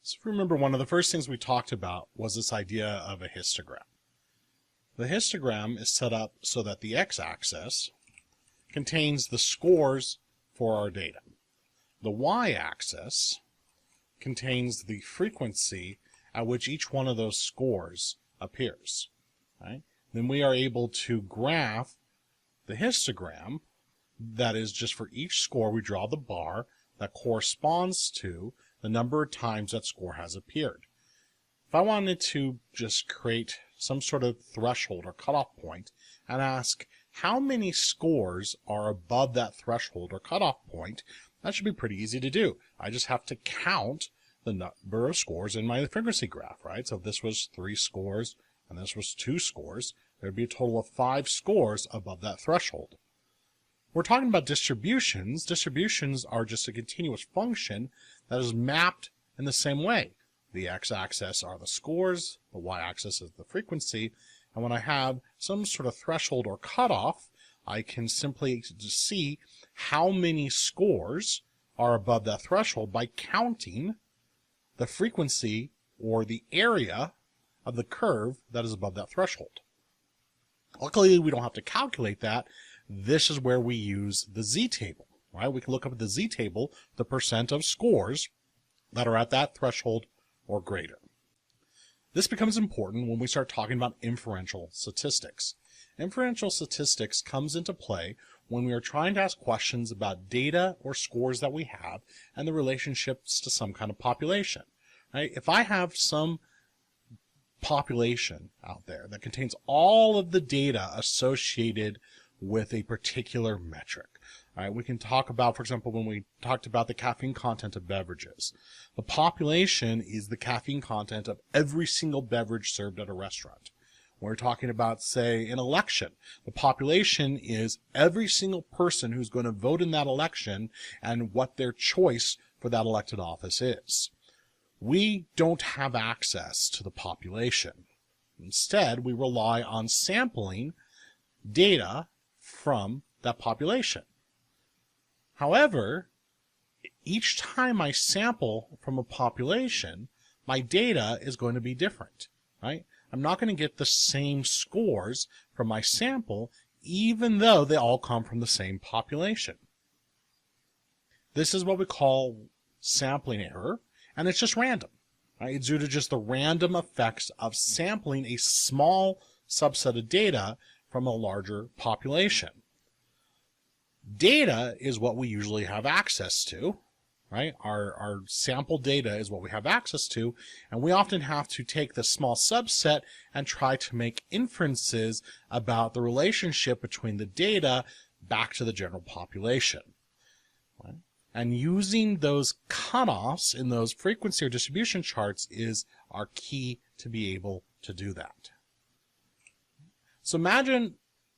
So if you remember, one of the first things we talked about was this idea of a histogram. The histogram is set up so that the x-axis contains the scores for our data. The y-axis contains the frequency at which each one of those scores appears. Right? Then we are able to graph the histogram. That is, just for each score we draw the bar that corresponds to the number of times that score has appeared. If I wanted to just create some sort of threshold or cutoff point and ask how many scores are above that threshold or cutoff point, that should be pretty easy to do. I just have to count the number of scores in my frequency graph, right? So if this was 3 scores and this was 2 scores, there'd be a total of 5 scores above that threshold. We're talking about distributions. Distributions are just a continuous function that is mapped in the same way. The x-axis are the scores, the y-axis is the frequency, and when I have some sort of threshold or cutoff, I can simply see how many scores are above that threshold by counting the frequency or the area of the curve that is above that threshold. Luckily, we don't have to calculate that. This is where we use the z-table, right? We can look up at the z-table the percent of scores that are at that threshold or greater. This becomes important when we start talking about inferential statistics. Inferential statistics comes into play when we are trying to ask questions about data or scores that we have and the relationships to some kind of population. Right? If I have some population out there that contains all of the data associated with a particular metric. All right, we can talk about, for example, when we talked about the caffeine content of beverages. The population is the caffeine content of every single beverage served at a restaurant. When we're talking about, say, an election, the population is every single person who's going to vote in that election and what their choice for that elected office is. We don't have access to the population. Instead, we rely on sampling data from that population. However, each time I sample from a population, my data is going to be different, right? I'm not going to get the same scores from my sample, even though they all come from the same population. This is what we call sampling error, and it's just random. Right? It's due to just the random effects of sampling a small subset of data from a larger population. Data is what we usually have access to, right? Our sample data is what we have access to, and we often have to take this small subset and try to make inferences about the relationship between the data back to the general population. Right? And using those cutoffs in those frequency or distribution charts is our key to be able to do that. So imagine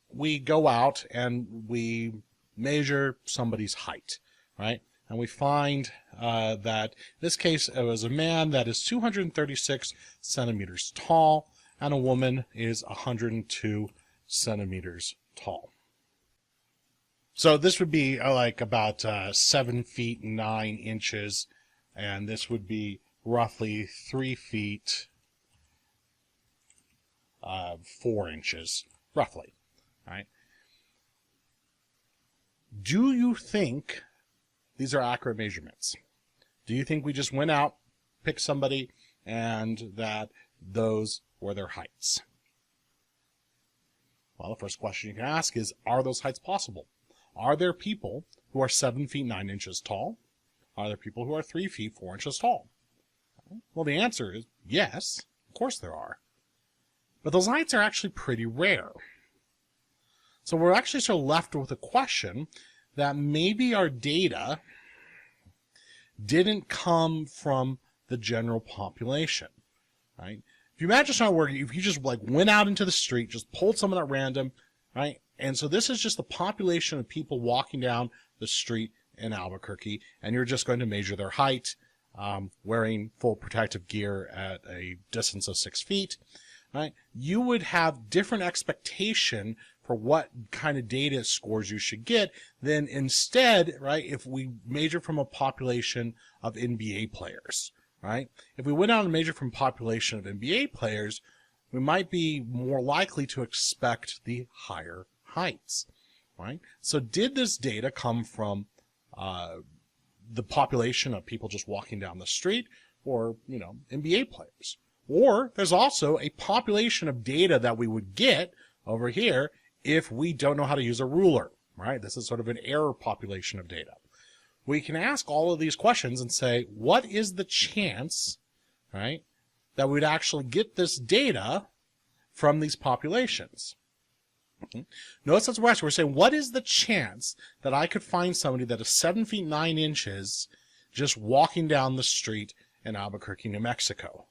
we go out and we measure somebody's height, right? And we find that in this case it was a man that is 236 centimeters tall and a woman is 102 centimeters tall. So this would be like about 7 feet 9 inches, and this would be roughly 3 feet 4 inches, roughly. Right? Do you think these are accurate measurements? Do you think we just went out, picked somebody, and that those were their heights? Well, the first question you can ask is, are those heights possible? Are there people who are 7 feet 9 inches tall? Are there people who are 3 feet 4 inches tall? Well, the answer is yes, of course there are. But those heights are actually pretty rare. So we're actually sort of left with a question that maybe our data didn't come from the general population, right? If you imagine something where if you just like went out into the street, just pulled someone at random, right? And so this is just the population of people walking down the street in Albuquerque, and you're just going to measure their height, wearing full protective gear at a distance of 6 feet, right? You would have different expectation for what kind of data scores you should get than instead, right, if we measure from a population of NBA players, right? If we went out and measured from population of NBA players, we might be more likely to expect the higher heights, right? So did this data come from the population of people just walking down the street, or, NBA players? Or there's also a population of data that we would get over here if we don't know how to use a ruler, right? This is sort of an error population of data. We can ask all of these questions and say, what is the chance, right, that we'd actually get this data from these populations? Notice that's what we're saying. What is the chance that I could find somebody that is 7 feet 9 inches just walking down the street in Albuquerque, New Mexico?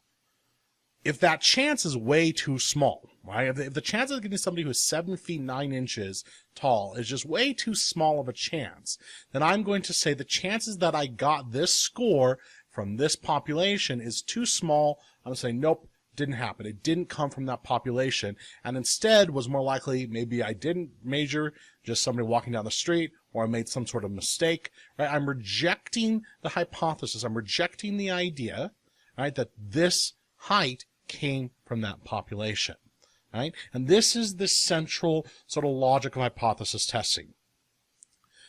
If that chance is way too small, right? If the chance of getting somebody who is 7 feet 9 inches tall is just way too small of a chance, then I'm going to say the chances that I got this score from this population is too small. I'm going to say, nope, didn't happen. It didn't come from that population, and instead was more likely maybe I didn't measure just somebody walking down the street, or I made some sort of mistake, right? I'm rejecting the hypothesis. I'm rejecting the idea, right, that this height came from that population, right? And this is the central sort of logic of hypothesis testing.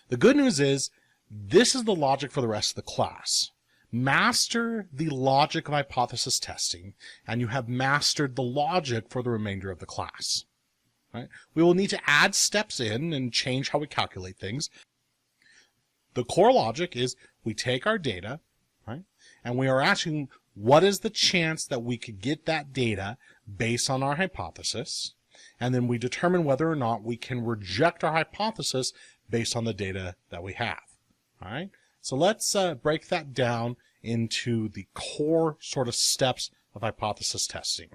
The good news is this is the logic for the rest of the class. Master the logic of hypothesis testing, and you have mastered the logic for the remainder of the class, right? We will need to add steps in and change how we calculate things. The core logic is we take our data, right, and we are asking, what is the chance that we could get that data based on our hypothesis? And then we determine whether or not we can reject our hypothesis based on the data that we have. All right. So let's break that down into the core sort of steps of hypothesis testing.